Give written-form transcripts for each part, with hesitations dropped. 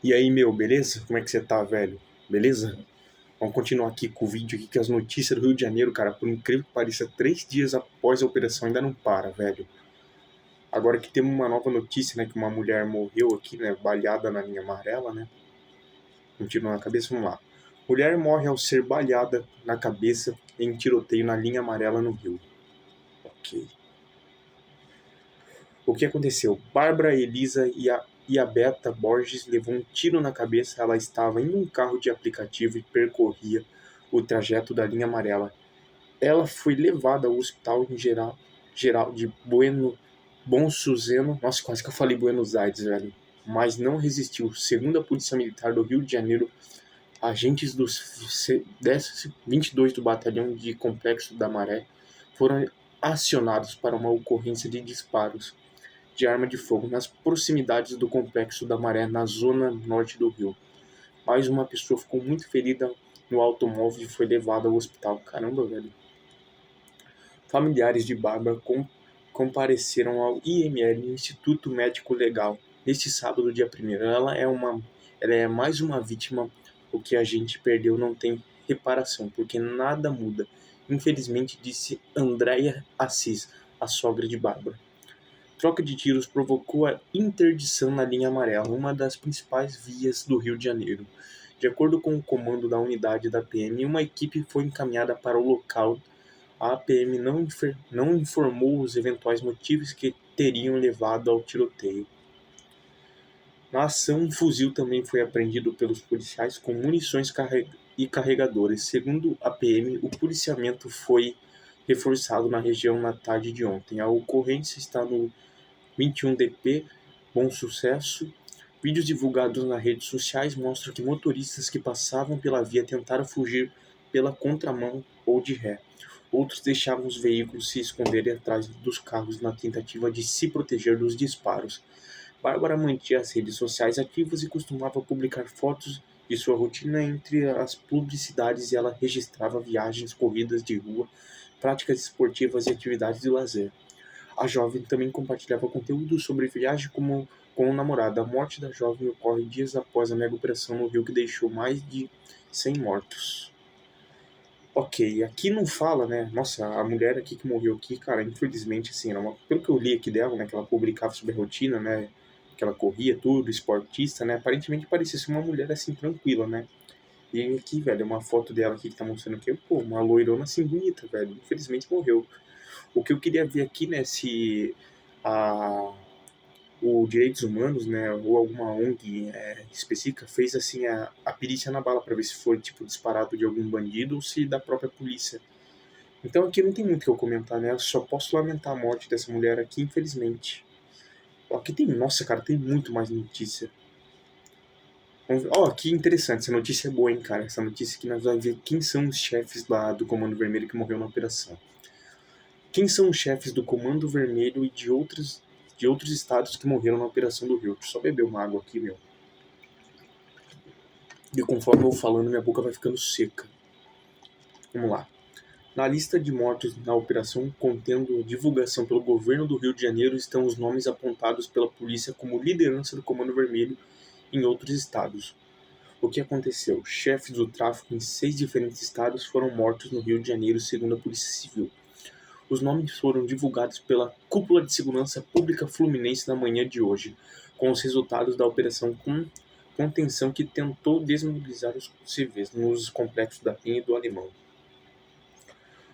E aí, meu, beleza? Como é que você tá, velho? Beleza? Vamos continuar aqui com o vídeo aqui, que as notícias do Rio de Janeiro, cara, por incrível que pareça, 3 dias após a operação ainda não para, velho. Agora que temos uma nova notícia, né, que uma mulher morreu aqui, né, baleada na linha amarela, né? Continua na cabeça, vamos lá. Mulher morre ao ser baleada na cabeça em tiroteio na linha amarela no Rio. Ok. O que aconteceu? Bárbara Elisa e a Beta Borges levou um tiro na cabeça. Ela estava em um carro de aplicativo e percorria o trajeto da linha amarela. Ela foi levada ao hospital em geral de Bom Suzano. Nossa, quase que eu falei Buenos Aires, velho. Mas não resistiu. Segundo a Polícia Militar do Rio de Janeiro, agentes dos 22 do Batalhão de Complexo da Maré foram acionados para uma ocorrência de disparos de arma de fogo nas proximidades do Complexo da Maré, na zona norte do Rio. Mais uma pessoa ficou muito ferida no automóvel e foi levada ao hospital. Caramba, velho. Familiares de Bárbara compareceram ao IML, Instituto Médico Legal, neste sábado, dia 1º. Ela é mais uma vítima. O que a gente perdeu não tem reparação, porque nada muda. Infelizmente, disse Andréia Assis, a sogra de Bárbara. Troca de tiros provocou a interdição na linha amarela, uma das principais vias do Rio de Janeiro. De acordo com o comando da unidade da PM, uma equipe foi encaminhada para o local. A PM não informou os eventuais motivos que teriam levado ao tiroteio. Na ação, um fuzil também foi apreendido pelos policiais com munições e carregadores. Segundo a PM, o policiamento foi reforçado na região na tarde de ontem. A ocorrência está no 21DP Bom Sucesso. Vídeos divulgados nas redes sociais mostram que motoristas que passavam pela via tentaram fugir pela contramão ou de ré. Outros deixavam os veículos se esconderem atrás dos carros na tentativa de se proteger dos disparos. Bárbara mantinha as redes sociais ativas e costumava publicar fotos de sua rotina. Entre as publicidades, ela registrava viagens, corridas de rua, práticas esportivas e atividades de lazer. A jovem também compartilhava conteúdo sobre viagem com o namorado. A morte da jovem ocorre dias após a mega operação no Rio que deixou mais de 100 mortos. Ok, aqui não fala, né? Nossa, a mulher aqui que morreu aqui, cara, infelizmente, assim, pelo que eu li aqui dela, né? Que ela publicava sobre a rotina, né? Que ela corria tudo, esportista, né? Aparentemente parecia ser uma mulher, assim, tranquila, né? E aqui, velho, uma foto dela aqui que tá mostrando que, pô, uma loirona, assim, bonita, velho. Infelizmente morreu. O que eu queria ver aqui, né, se a, o Direitos Humanos, né, ou alguma ONG específica fez assim a perícia na bala para ver se foi tipo disparado de algum bandido ou se da própria polícia. Então aqui não tem muito o que eu comentar, né? Eu só posso lamentar a morte dessa mulher aqui, infelizmente. Aqui tem, nossa, cara, tem muito mais notícia. Ó, que interessante, essa notícia é boa, hein, cara. Essa notícia que nós vamos ver quem são os chefes lá do Comando Vermelho que morreu na operação. Quem são os chefes do Comando Vermelho e de outros estados que morreram na Operação do Rio? Deixa eu só beber uma água aqui, meu. E conforme eu vou falando, minha boca vai ficando seca. Vamos lá. Na lista de mortos na operação, contendo divulgação pelo governo do Rio de Janeiro, estão os nomes apontados pela polícia como liderança do Comando Vermelho em outros estados. O que aconteceu? Chefes do tráfico em 6 diferentes estados foram mortos no Rio de Janeiro, segundo a Polícia Civil. Os nomes foram divulgados pela Cúpula de Segurança Pública Fluminense na manhã de hoje, com os resultados da operação com contenção que tentou desmobilizar os civis nos complexos da Penha e do Alemão.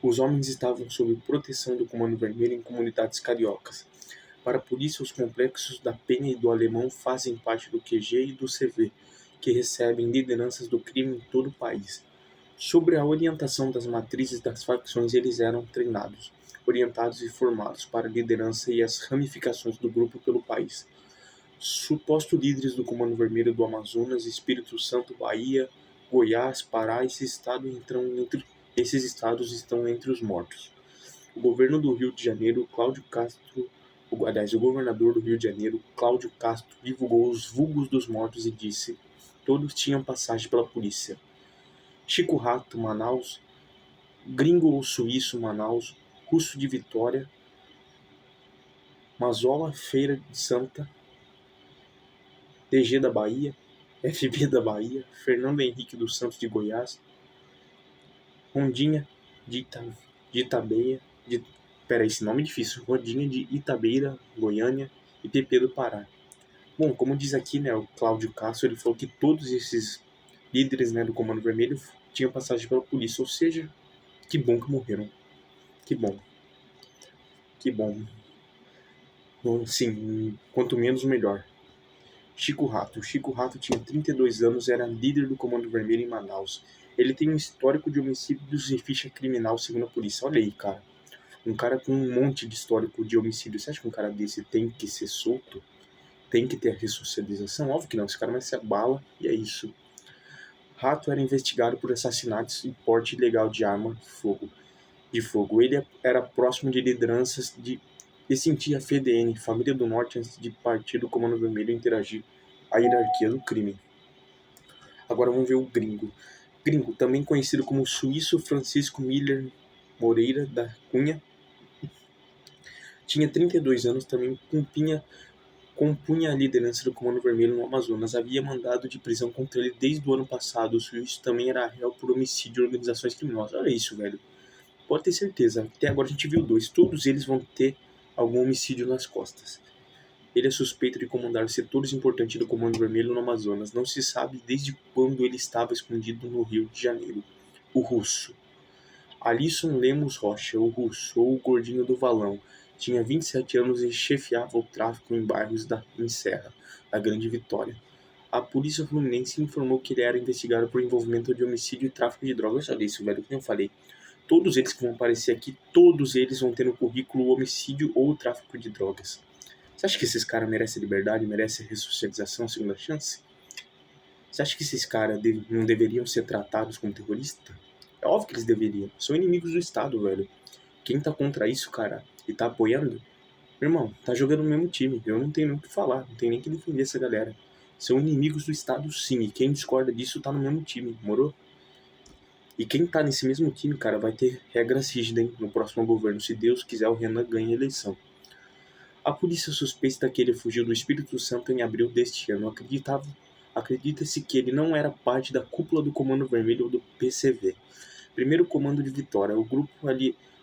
Os homens estavam sob proteção do Comando Vermelho em comunidades cariocas. Para a polícia, os complexos da Penha e do Alemão fazem parte do QG e do CV, que recebem lideranças do crime em todo o país. Sobre a orientação das matrizes das facções, eles eram treinados, orientados e formados para a liderança e as ramificações do grupo pelo país. Supostos líderes do Comando Vermelho do Amazonas, Espírito Santo, Bahia, Goiás, Pará, esses estados estão entre os mortos. O governo do Rio de Janeiro, o governador do Rio de Janeiro, Cláudio Castro, divulgou os vulgos dos mortos e disse: todos tinham passagem pela polícia. Chico Rato, Manaus, Gringo ou Suíço, Manaus, Russo de Vitória, Mazola, Feira de Santa, DG da Bahia, FB da Bahia, Fernando Henrique dos Santos de Goiás, Rondinha de Itabeia, esse nome é difícil, Rondinha de Itabeira, Goiânia e PP do Pará. Bom, como diz aqui, né, o Cláudio Castro, ele falou que todos esses líderes, né, do Comando Vermelho tinham passagem pela polícia, ou seja, que bom que morreram. Que bom. Que bom. Bom, sim, quanto menos, melhor. Chico Rato. O Chico Rato tinha 32 anos, era líder do Comando Vermelho em Manaus. Ele tem um histórico de homicídios e ficha criminal, segundo a polícia. Olha aí, cara. Um cara com um monte de histórico de homicídio. Você acha que um cara desse tem que ser solto? Tem que ter a ressocialização? Óbvio que não. Esse cara vai ser bala e é isso. Rato era investigado por assassinatos e porte ilegal de arma de fogo. Ele era próximo de lideranças e sentia a FDN, Família do Norte, antes de partir do Comando Vermelho e interagir a hierarquia do crime. Agora vamos ver o Gringo. Gringo, também conhecido como Suíço Francisco Miller Moreira da Cunha, tinha 32 anos, também compunha a liderança do Comando Vermelho no Amazonas. Havia mandado de prisão contra ele desde o ano passado. O Suíço também era réu por homicídio e organizações criminosas. Olha isso, velho. Pode ter certeza, até agora a gente viu 2. Todos eles vão ter algum homicídio nas costas. Ele é suspeito de comandar setores importantes do Comando Vermelho no Amazonas. Não se sabe desde quando ele estava escondido no Rio de Janeiro. O russo. Alisson Lemos Rocha, o russo, ou o gordinho do valão, tinha 27 anos e chefiava o tráfico em bairros em Serra, da Grande Vitória. A polícia fluminense informou que ele era investigado por envolvimento de homicídio e tráfico de drogas. Olha isso, velho, como eu falei. Todos eles que vão aparecer aqui, todos eles vão ter no currículo o homicídio ou o tráfico de drogas. Você acha que esses caras merecem liberdade, merecem ressocialização, segunda chance? Você acha que esses caras não deveriam ser tratados como terroristas? É óbvio que eles deveriam. São inimigos do Estado, velho. Quem tá contra isso, cara, e tá apoiando, meu irmão, tá jogando no mesmo time. Eu não tenho nem o que falar, não tenho nem que defender essa galera. São inimigos do Estado, sim, e quem discorda disso tá no mesmo time, morou? E quem tá nesse mesmo time, cara, vai ter regras rígidas, hein, no próximo governo. Se Deus quiser, o Renan ganha a eleição. A polícia suspeita que ele fugiu do Espírito Santo em abril deste ano. Acredita-se que ele não era parte da cúpula do Comando Vermelho ou do PCV, primeiro comando de Vitória, o grupo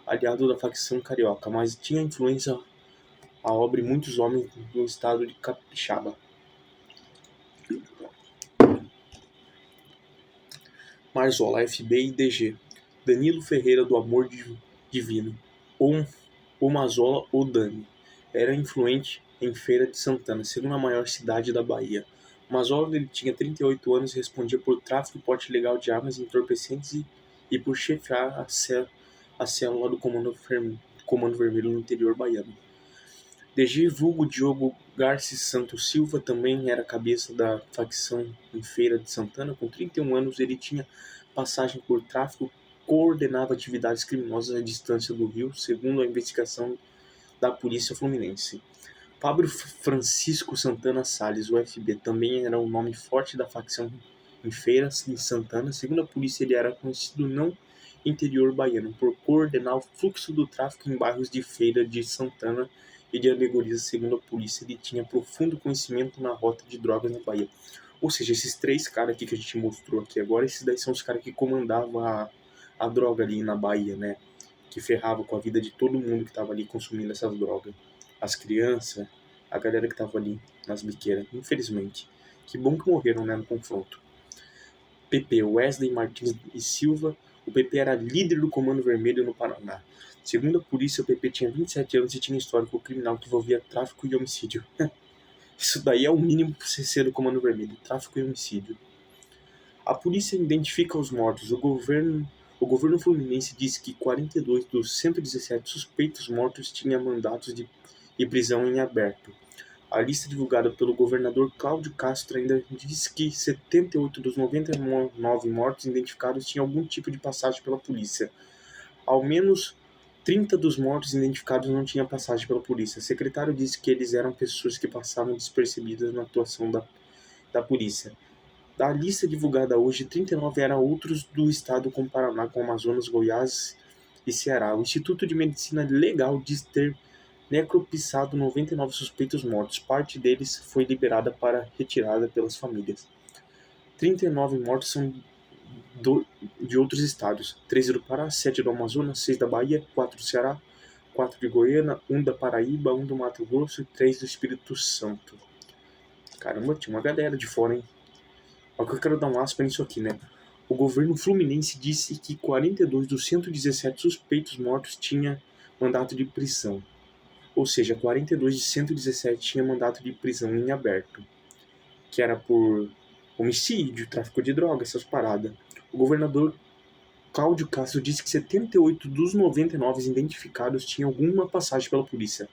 aliado da facção carioca, mas tinha influência a obra e muitos homens do estado de Capixaba. Marzola, FB e DG. Danilo Ferreira do Amor Divino, ou Mazola ou Dani. Era influente em Feira de Santana, segunda maior cidade da Bahia. Mazola ele tinha 38 anos e respondia por tráfico e porte ilegal de armas entorpecentes e por chefiar a célula do Comando Vermelho no interior baiano. DG vulgo Diogo Garces Santos Silva também era cabeça da facção em Feira de Santana. Com 31 anos ele tinha passagem por tráfico, coordenava atividades criminosas à distância do Rio, segundo a investigação da polícia fluminense. Pablo Francisco Santana Salles, o FB, também era um nome forte da facção em Feira de Santana. Segundo a polícia, ele era conhecido no interior baiano por coordenar o fluxo do tráfico em bairros de Feira de Santana e de alegorias. Segundo a polícia, ele tinha profundo conhecimento na rota de drogas na Bahia. Ou seja, esses 3 caras aqui que a gente mostrou aqui agora, esses daí são os caras que comandavam a droga ali na Bahia, né? Que ferrava com a vida de todo mundo que estava ali consumindo essas drogas. As crianças, a galera que estava ali nas biqueiras, infelizmente. Que bom que morreram, né, no confronto. PP, Wesley Martins e Silva. O PP era líder do Comando Vermelho no Paraná. Segundo a polícia, o PP tinha 27 anos e tinha histórico criminal que envolvia tráfico e homicídio. Isso daí é o mínimo para você ser do Comando Vermelho, tráfico e homicídio. A polícia identifica os mortos. O governo fluminense diz que 42 dos 117 suspeitos mortos tinham mandatos de prisão em aberto. A lista divulgada pelo governador Cláudio Castro ainda diz que 78 dos 99 mortos identificados tinham algum tipo de passagem pela polícia. Ao menos 30 dos mortos identificados não tinham passagem pela polícia. O secretário disse que eles eram pessoas que passavam despercebidas na atuação da polícia. Da lista divulgada hoje, 39 eram outros do estado como Paraná, com Amazonas, Goiás e Ceará. O Instituto de Medicina Legal diz ter necropsado 99 suspeitos mortos. Parte deles foi liberada para retirada pelas famílias. 39 mortos são de outros estados. 13 do Pará, 7 do Amazonas, 6 da Bahia, 4 do Ceará, 4 de Goiânia, 1 da Paraíba, 1 do Mato Grosso e 3 do Espírito Santo. Caramba, tinha uma galera de fora, hein? Olha que eu quero dar um aspa nisso aqui, né? O governo fluminense disse que 42 dos 117 suspeitos mortos tinha mandato de prisão. Ou seja, 42 de 117 tinha mandato de prisão em aberto, que era por homicídio, tráfico de drogas, essas paradas. O governador Cláudio Castro disse que 78 dos 99 identificados tinham alguma passagem pela polícia.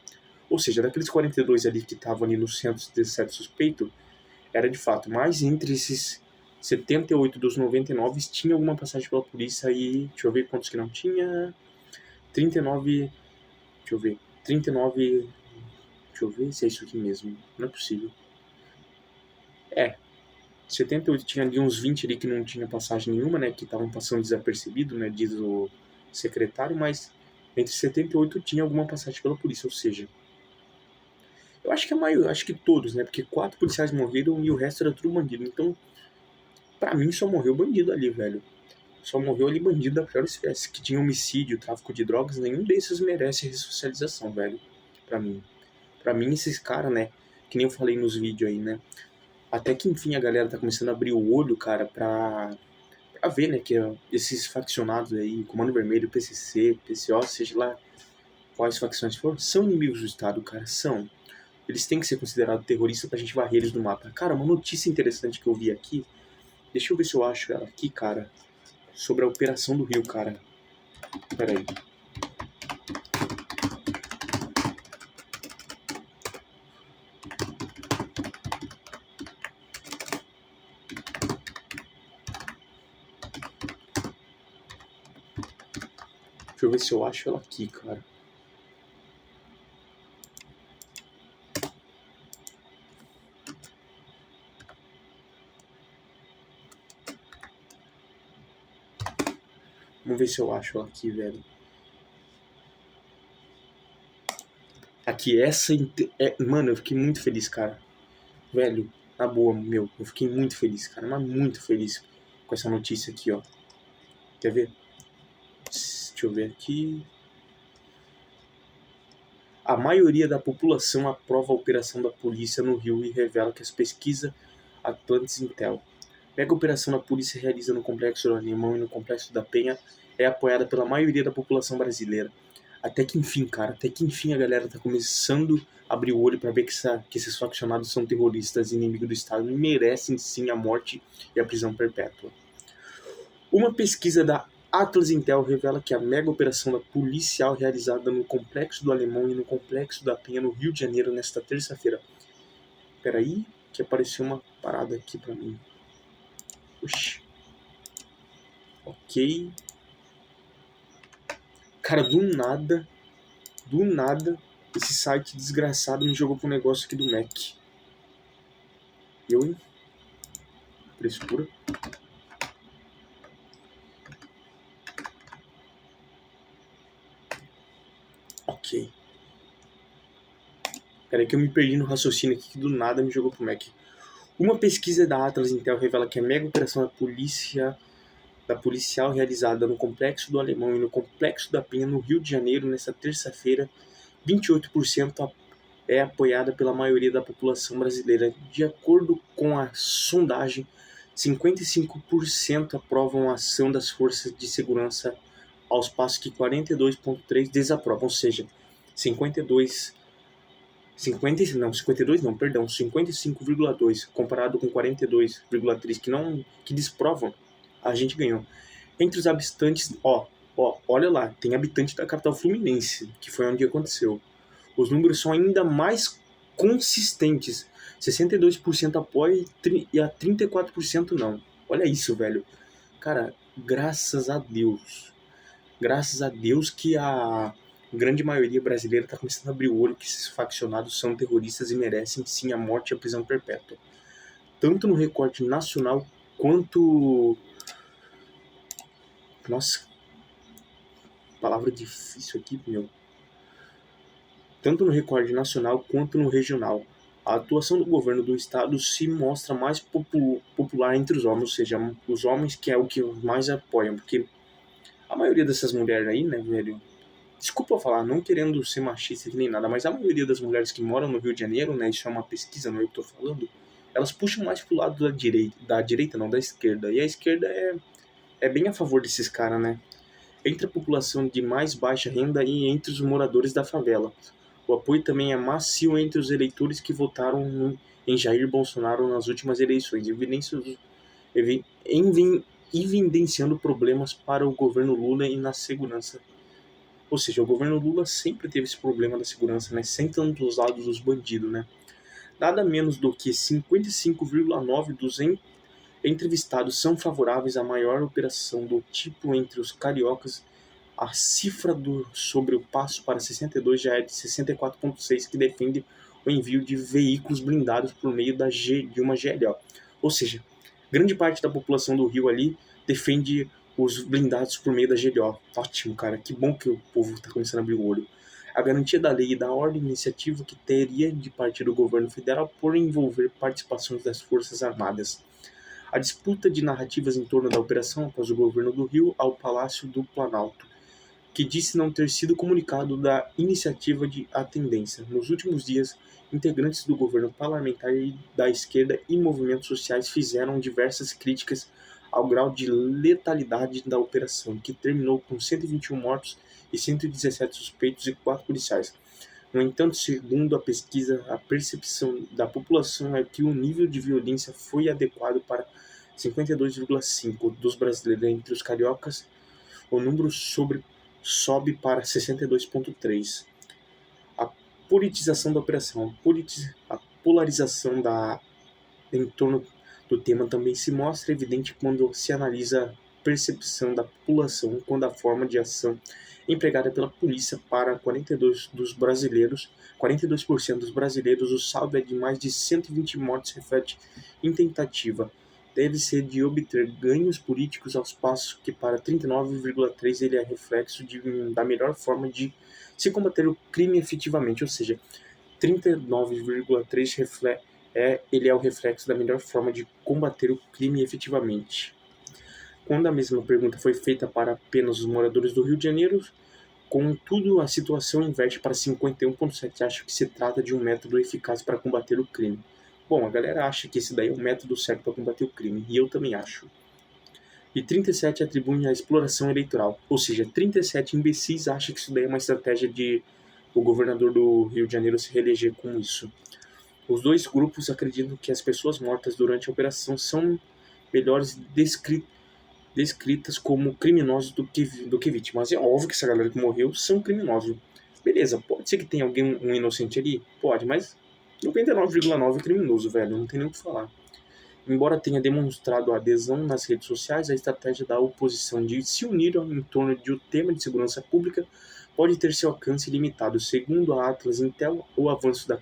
Ou seja, daqueles 42 ali que estavam ali nos 117 suspeitos, era de fato. Mas entre esses 78 dos 99 tinha alguma passagem pela polícia e... Deixa eu ver quantos que não tinha... 39... Deixa eu ver... 39... Deixa eu ver se é isso aqui mesmo. Não é possível. 78 tinha ali uns 20 ali que não tinha passagem nenhuma, né? Que estavam passando desapercebido, né? Diz o secretário, mas entre 78 tinha alguma passagem pela polícia, ou seja, eu acho que acho que todos, né? Porque 4 policiais morreram e o resto era tudo bandido. Então, pra mim, só morreu bandido ali, velho. Só morreu ali bandido da pior espécie, que tinha homicídio, tráfico de drogas, nenhum desses merece ressocialização, velho. Pra mim. Pra mim, esses caras, né? Que nem eu falei nos vídeos aí, né? Até que enfim a galera tá começando a abrir o olho, cara, pra ver, né, que esses faccionados aí, Comando Vermelho, PCC, PCO, seja lá quais facções forem, são inimigos do Estado, cara, são. Eles têm que ser considerados terroristas pra gente varrer eles do mapa. Cara, uma notícia interessante que eu vi aqui, deixa eu ver se eu acho ela aqui, cara, sobre a Operação do Rio, cara. Pera aí. Deixa eu ver se eu acho ela aqui, cara. Vamos ver se eu acho ela aqui, velho. Aqui, mano, eu fiquei muito feliz, cara. Velho, na boa, meu, eu fiquei muito feliz, cara, mas muito feliz com essa notícia aqui, ó. Quer ver? Deixa eu ver aqui. A maioria da população aprova a operação da polícia no Rio e revela que as pesquisas Atlantis Intel. Mega operação da polícia realiza no Complexo do Alemão e no Complexo da Penha é apoiada pela maioria da população brasileira. Até que enfim, cara, até que enfim a galera tá começando a abrir o olho para ver que esses faccionados são terroristas e inimigos do Estado e merecem sim a morte e a prisão perpétua. Uma pesquisa da Atlas Intel revela que a mega operação da policial realizada no Complexo do Alemão e no Complexo da Penha, no Rio de Janeiro, nesta terça-feira. Peraí, que apareceu uma parada aqui pra mim. Oxi. Ok. Cara, do nada, esse site desgraçado me jogou pro negócio aqui do Mac. Eu, hein? Frescura. Ok. Peraí que eu me perdi no raciocínio aqui, que do nada me jogou pro Mac. Uma pesquisa da Atlas Intel revela que a mega operação da policial realizada no Complexo do Alemão e no Complexo da Penha, no Rio de Janeiro, nesta terça-feira, 28% é apoiada pela maioria da população brasileira. De acordo com a sondagem, 55% aprovam a ação das forças de segurança, aos passos que 42,3% desaprovam, ou seja, 55,2 comparado com 42,3 que desprovam, a gente ganhou. Entre os habitantes, olha lá, tem habitante da capital fluminense, que foi onde aconteceu. Os números são ainda mais consistentes. 62% apoia e a 34% não. Olha isso, velho. Cara, graças a Deus. Graças a Deus que a grande maioria brasileira está começando a abrir o olho que esses faccionados são terroristas e merecem sim a morte e a prisão perpétua. Tanto no recorte nacional quanto... Nossa, palavra difícil aqui, meu. Tanto no recorte nacional quanto no regional. A atuação do governo do estado se mostra mais popular entre os homens, ou seja, os homens que é o que mais apoiam, porque a maioria dessas mulheres aí, né, velho, desculpa falar, não querendo ser machista nem nada, mas a maioria das mulheres que moram no Rio de Janeiro, né, isso é uma pesquisa, não é eu que tô falando, elas puxam mais pro lado da direita não, da esquerda, e a esquerda é bem a favor desses caras, né, entre a população de mais baixa renda e entre os moradores da favela. O apoio também é macio entre os eleitores que votaram em Jair Bolsonaro nas últimas eleições, evidenciando problemas para o governo Lula e na segurança. Ou seja, o governo Lula sempre teve esse problema da segurança, né? Sempre dos lados dos bandidos, né? Nada menos do que 55,9% dos entrevistados são favoráveis à maior operação do tipo entre os cariocas. A cifra sobre o passo para 62 já é de 64,6%, que defende o envio de veículos blindados por meio de uma GLO. Ou seja, grande parte da população do Rio ali defende os blindados por meio da GLO. Ótimo, cara. Que bom que o povo está começando a abrir o olho. A garantia da lei e da ordem iniciativa que teria de partir do governo federal por envolver participações das Forças Armadas. A disputa de narrativas em torno da operação após o governo do Rio ao Palácio do Planalto, que disse não ter sido comunicado da iniciativa de atendência. Nos últimos dias, integrantes do governo parlamentar e da esquerda e movimentos sociais fizeram diversas críticas ao grau de letalidade da operação, que terminou com 121 mortos e 117 suspeitos e 4 policiais. No entanto, segundo a pesquisa, a percepção da população é que o nível de violência foi adequado para 52,5% dos brasileiros. Entre os cariocas, o número sobe para 62,3%. A politização da operação, a polarização em torno do tema também se mostra evidente quando se analisa a percepção da população quando a forma de ação empregada pela polícia para 42% dos brasileiros, o saldo é de mais de 120 mortes reflete em tentativa deve ser de obter ganhos políticos aos passos que para 39,3% ele é reflexo da melhor forma de se combater o crime efetivamente, ou seja, 39,3% ele é o reflexo da melhor forma de combater o crime efetivamente. Quando a mesma pergunta foi feita para apenas os moradores do Rio de Janeiro, contudo, a situação inverte para 51,7%. Acho que se trata de um método eficaz para combater o crime. Bom, a galera acha que esse daí é o método certo para combater o crime, e eu também acho. E 37 atribuem a exploração eleitoral, ou seja, 37 imbecis acham que isso daí é uma estratégia de o governador do Rio de Janeiro se reeleger com isso. Os dois grupos acreditam que as pessoas mortas durante a operação são melhores descritas como criminosos do que vítimas. É óbvio que essa galera que morreu são criminosos. Beleza, pode ser que tenha alguém, um inocente ali? Pode, mas 99,9% é criminoso, velho, não tem nem o que falar. Embora tenha demonstrado adesão nas redes sociais, a estratégia da oposição de se unir em torno de um tema de segurança pública pode ter seu alcance limitado. Segundo a Atlas Intel, o avanço da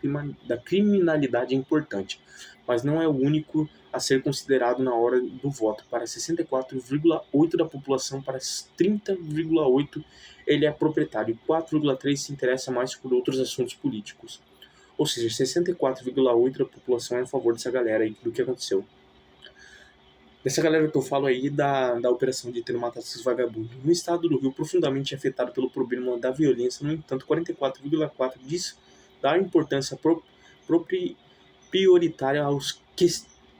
criminalidade é importante, mas não é o único a ser considerado na hora do voto. Para 64,8% da população, para 30,8% ele é proprietário, e 4,3% se interessa mais por outros assuntos políticos. Ou seja, 64,8% da população é a favor dessa galera aí, do que aconteceu. Dessa galera que eu falo aí da operação de ter matado esses vagabundos. No estado do Rio, profundamente afetado pelo problema da violência, no entanto, 44,4% diz dar importância prioritária aos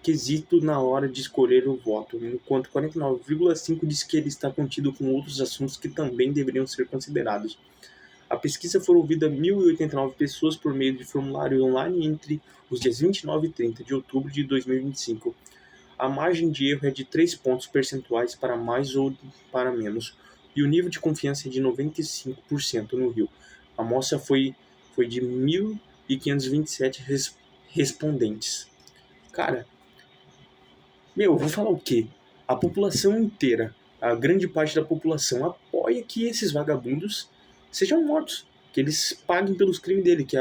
quesitos na hora de escolher o voto, enquanto 49,5% diz que ele está contido com outros assuntos que também deveriam ser considerados. A pesquisa foi ouvida 1.089 pessoas por meio de formulário online entre os dias 29 e 30 de outubro de 2025. A margem de erro é de 3 pontos percentuais para mais ou para menos, e o nível de confiança é de 95% no Rio. A amostra foi de 1.527 respondentes. Cara, eu vou falar o quê? A população inteira, a grande parte da população apoia que esses vagabundos sejam mortos, que eles paguem pelos crimes dele, que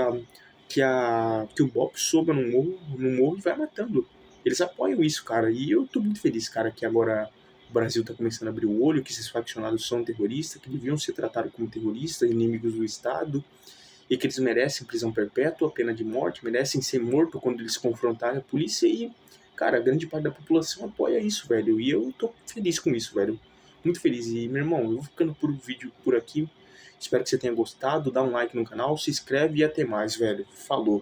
o Bop soba no morro e vai matando. Eles apoiam isso, cara, e eu tô muito feliz, cara, que agora o Brasil tá começando a abrir o olho, que esses faccionados são terroristas, que deviam ser tratados como terroristas, inimigos do Estado, e que eles merecem prisão perpétua, pena de morte, merecem ser mortos quando eles confrontarem a polícia e, cara, a grande parte da população apoia isso, velho. E eu tô feliz com isso, velho. Muito feliz. E, meu irmão, eu vou ficando por vídeo por aqui. Espero que você tenha gostado. Dá um like no canal, se inscreve e até mais, velho. Falou.